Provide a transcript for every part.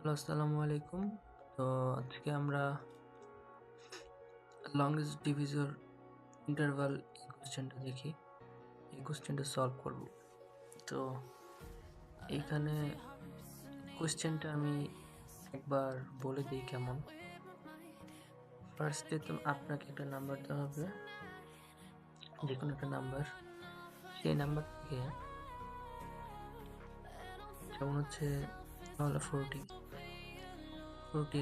Hello, আসসালামু আলাইকুম। তো আজকে আমরা লংগেস্ট ডিভিজর ইন্টারভাল এই কোশ্চেনটা দেখি। এই কোশ্চেনটা সলভ করব। তো এইখানে কোশ্চেনটা আমি একবার বলে দিই কেমন। ফার্স্টে তো আপনাকে একটা নাম্বার দেওয়া হবে, যে কোনো একটা নাম্বার। সেই নাম্বার থেকে যেমন হচ্ছে হলো 40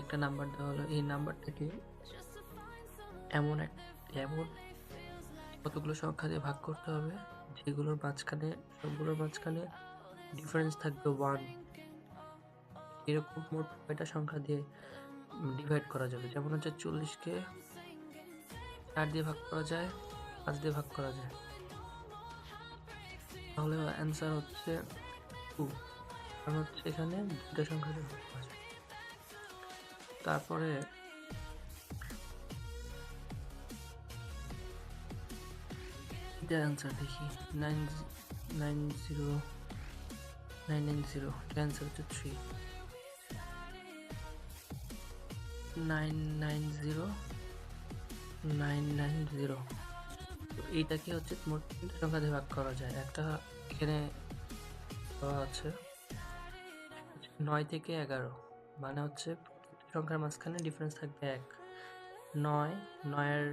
একটা নাম্বার দেওয়া হলো। এই নাম্বারটাকে এমন এমন কতগুলো সংখ্যা দিয়ে ভাগ করতে হবে যেগুলোর মাঝখানে সবগুলোর মাঝখানে ডিফারেন্স থাকবে 1। এরকম মোট কয়টা সংখ্যা দিয়ে ডিভাইড করা যাবে? যেমন হচ্ছে 40কে 4 দিয়ে ভাগ করা যায়, 5 দিয়ে ভাগ করা যায়। তাহলে অ্যান্সার হচ্ছে 2। কারণ হচ্ছে এখানে দুটো সংখ্যা দিয়ে ভাগ করা যায়। তারপরে এটা অ্যান্সার দেখি, 990 অ্যান্সার হচ্ছে 3। 990990। তো এইটাকে হচ্ছে মোট 3টা সংখ্যা দিয়ে ভাগ করা যায়। একটা এখানে দেওয়া আছে 9 থেকে 11, মানে হচ্ছে প্রত্যেকটা সংখ্যার মাঝখানে ডিফারেন্স থাকবে 1। 9 এর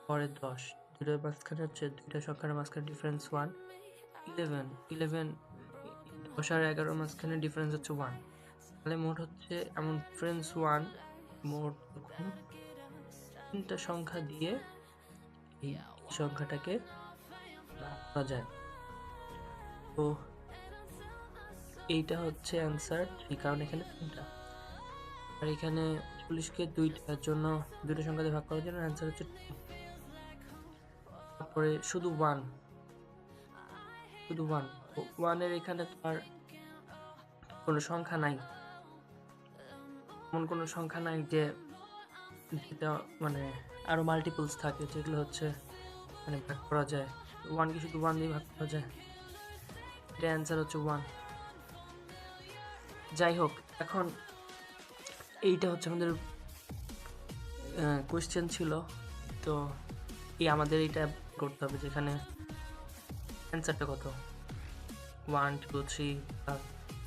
পরে 10, দুটোর মাঝখানে হচ্ছে দুইটা সংখ্যার মাঝখানে ডিফারেন্স 1। 11 10 আর 11 মাঝখানে ডিফারেন্স হচ্ছে 1। তাহলে মোট হচ্ছে এমন ডিফারেন্স 1। মোট তখন 3টা সংখ্যা দিয়ে এই সংখ্যাটাকে ভাগ করা যায়। তো এইটা হচ্ছে অ্যান্সার 3, কারণ এখানে 3টা। আর এখানে 40কে দুইটার জন্য দুটো সংখ্যা দিয়ে ভাগ করার জন্য অ্যান্সার হচ্ছে 2। তারপরে শুধু 1 এর এখানে তো আর কোনো সংখ্যা নাই, এমন কোনো সংখ্যা নাই যে যেটা মানে আরো মাল্টিপলস থাকে, যেগুলো হচ্ছে মানে ভাগ করা যায়। 1কে শুধু 1 দিয়ে ভাগ করা যায়। এটা অ্যান্সার হচ্ছে 1। যাই হোক, এখন এইটা হচ্ছে আমাদের কোয়েশ্চেন ছিল। তো আমাদের এইটা করতে হবে যেখানে অ্যান্সারটা কত, 1 2 3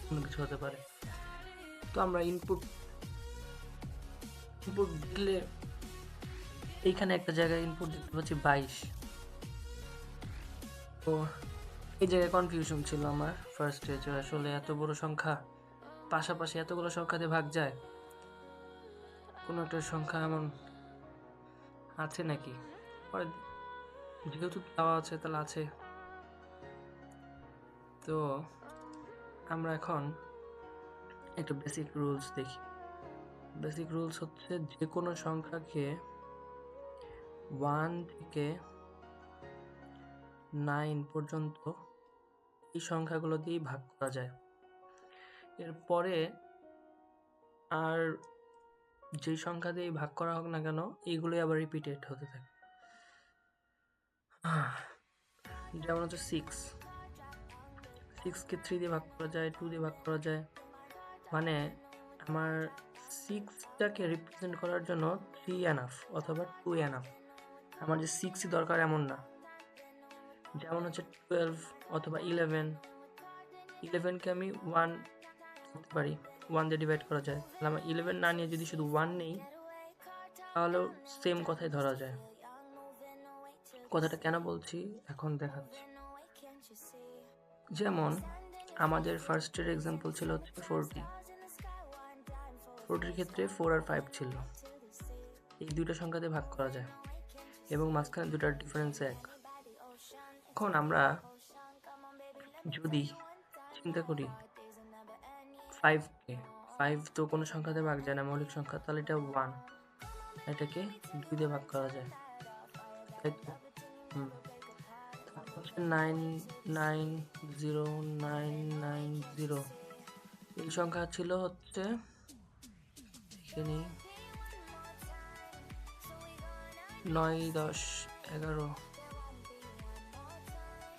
কোনো কিছু হতে পারে। তো আমরা ইনপুট দিলে এইখানে একটা জায়গায় ইনপুট দেখতে পাচ্ছি 22। তো এই জায়গায় কনফিউশন ছিল আমার ফার্স্টে, যে আসলে এত বড় সংখ্যা পাশাপাশি এতগুলো সংখ্যা দিয়ে ভাগ যায়, কোনো একটা সংখ্যা এমন আছে নাকি। পরে যেহেতু দেওয়া আছে তাহলে আছে। তো আমরা এখন একটা বেসিক রুলস দেখি। বেসিক রুলস হচ্ছে যে কোনো সংখ্যাকে 1 থেকে 9 পর্যন্ত এই সংখ্যাগুলো দিয়েই ভাগ করা যায়। এরপরে আর যেই সংখ্যা দিয়ে ভাগ করা হোক না কেন, এইগুলোই আবার রিপিটেড হতে থাকে। যেমন হচ্ছে 6কে 3 দিয়ে ভাগ করা যায়, 2 দিয়ে ভাগ করা যায়। মানে আমার 6টাকে রিপ্রেজেন্ট করার জন্য 3 এনাফ অথবা 2 এনাফ। আমার যে 6ই দরকার এমন না। যেমন হচ্ছে 12 অথবা 11কে আমি 1 করতে পারি, 1 দিয়ে ডিভাইড করা যায়। তাহলে আমার 11 না নিয়ে যদি শুধু 1 নেই, তাহলেও সেম কথাই ধরা যায়। কথাটা কেন বলছি এখন দেখাচ্ছি। যেমন আমাদের ফার্স্টের এক্সাম্পল ছিল হচ্ছে 40 ক্ষেত্রে 4 আর 5 ছিল। এই দুইটা সংখ্যাতে ভাগ করা যায় এবং মাঝখানে দুটার ডিফারেন্স 1। এখন আমরা যদি চিন্তা করি 5কে, 5 তো কোনো সংখ্যাতে ভাগ যায় না, মৌলিক সংখ্যা, তাহলে এটা 1, এটাকে 2 দিয়ে ভাগ করা যায়, তাই তো? তারপর হচ্ছে 990990। এই সংখ্যা ছিল হচ্ছে এখানে 9 10 11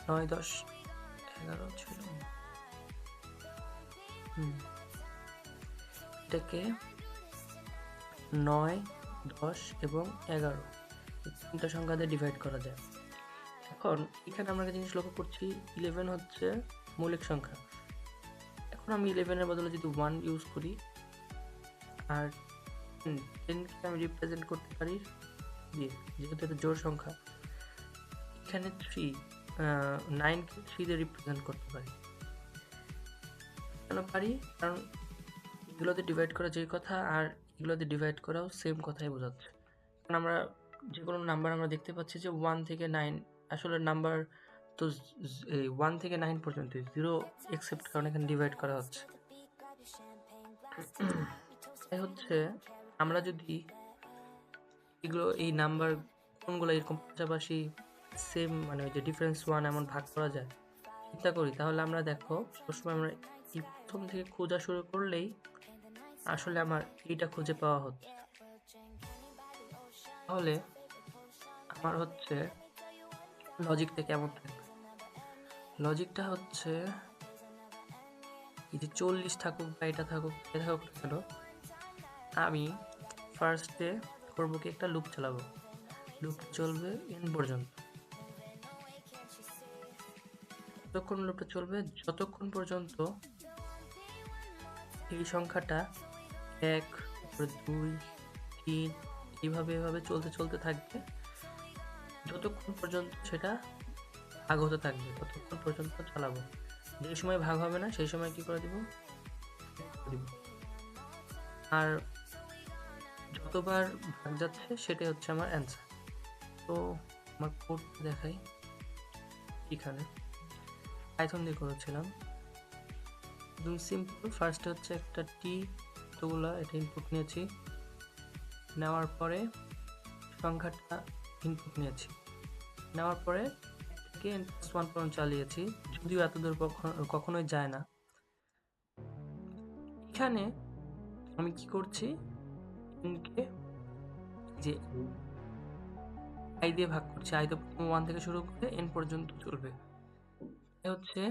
9 10 11 ছিল। এটাকে 9, 10 এবং 11 এই তিনটা সংখ্যা দিয়ে ডিভাইড করা যায়। এখন এখানে আমরা একটা জিনিস লক্ষ্য করছি, 11 হচ্ছে মৌলিক সংখ্যা। এখন আমি 11-এর বদলে যদি 1 ইউজ করি, আর 10কে আমি রিপ্রেজেন্ট করতে পারি দিয়ে, যেহেতু এটা জোড় সংখ্যা। এখানে 9কে 3 দিয়ে রিপ্রেজেন্ট করতে পারি। কেন পারি? কারণ এগুলোতে ডিভাইড করা যেই কথা আর এগুলোতে ডিভাইড করাও সেম কথাই বোঝাচ্ছে। কারণ আমরা যে কোনো নাম্বার আমরা দেখতে পাচ্ছি যে 1 থেকে 9, আসলে নাম্বার তো 1 থেকে 9 পর্যন্ত, 0 এক্সেপ্ট, কারণ এখানে ডিভাইড করা হচ্ছে। তাই হচ্ছে আমরা যদি এগুলো এই নাম্বার কোনগুলো এরকম পাশাপাশি সেম, মানে ওই যে ডিফারেন্স 1 এমন ভাগ করা যায় চিন্তা করি, তাহলে আমরা দেখো সবসময় আমরা এই প্রথম থেকে খোঁজা শুরু করলেই আসলে আমার এইটা খুঁজে পাওয়া হচ্ছে। তাহলে আমার হচ্ছে লজিকটা কেমন থাকবে? লজিকটা হচ্ছে এই যে 40 থাকুক বা এটা থাকুক না কেন, আমি ফার্স্টে করবো কি, একটা লুপ চালাবো। লুপ চলবে n পর্যন্ত। যতক্ষণ লুপটা চলবে, যতক্ষণ পর্যন্ত এই সংখ্যাটা 1, 2, 3 এইভাবে চলতে থাকবে, যতক্ষণ পর্যন্ত সেটা ভাগ হতে থাকবে ততক্ষণ পর্যন্ত চালাবো। যে সময় ভাগ হবে না সেই সময় কি করে দিব? আর যতবার ভাগ যাচ্ছে সেটাই হচ্ছে আমার অ্যান্সার। তো আমার কোড দেখাই, এখানে পাইথন দিয়ে করেছিলাম, একদম সিম্পল। ফার্স্টে হচ্ছে একটা তোগুলা এটা ইনপুট নিয়েছি, নেওয়ার পরে সংখ্যাটা ইনপুট নিয়েছি, নেওয়ার পরে থেকে n+1 পর্যন্ত চালিয়েছি, যদিও এত দূর কখনোই যায় না। এখানে আমি কি করছি, nকে যে i দিয়ে ভাগ করছি, i তো 1 থেকে শুরু করে n পর্যন্ত চলবে, হচ্ছে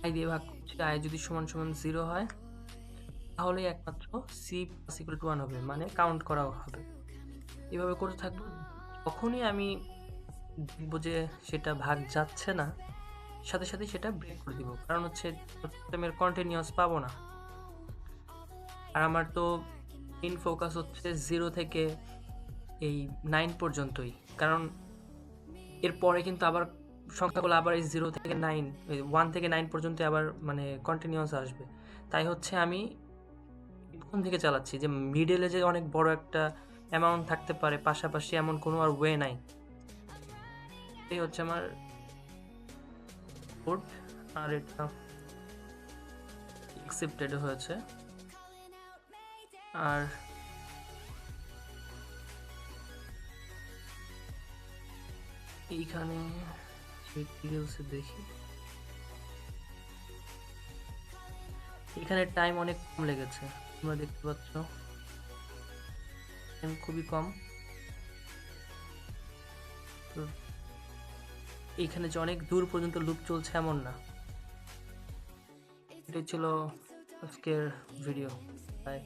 i দিয়ে ভাগ করছি। i যদি সমান 0 হয় তাহলে একমাত্র c + 1 হবে, মানে কাউন্ট করা হবে। এভাবে করতে থাকবো, যখনই আমি দেখবো যে সেটা ভাগ যাচ্ছে না, সাথে সাথে সেটা ব্রেক করে দিব, কারণ হচ্ছে আমি কন্টিনিউয়াস পাবো না। আর আমার তো মেইন ফোকাস হচ্ছে 0 থেকে এই 9 পর্যন্তই, কারণ এরপরে কিন্তু আবার সংখ্যাগুলো আবার এই 0 থেকে 9, 1 থেকে 9 পর্যন্ত আবার মানে কন্টিনিউয়াস আসবে। তাই হচ্ছে আমি প্রথম থেকে চালাচ্ছি, যে মিডলে যে অনেক বড় একটা অ্যামাউন্ট থাকতে পারে পাশাপাশি, এমন কোনো আর ওয়ে নাই। এই হচ্ছে আমার কোড, আর এটা অ্যাকসেপ্টেড হয়েছে। আর এইখানে ডিটেইলসে দেখি, এখানে টাইম অনেক কম লেগেছে, তোমরা দেখতে পাচ্ছ টাইম খুবই কম। তো এইখানে যে অনেক দূর পর্যন্ত লুপ চলছে এমন না। এটাই ছিল আজকের ভিডিও। বাই।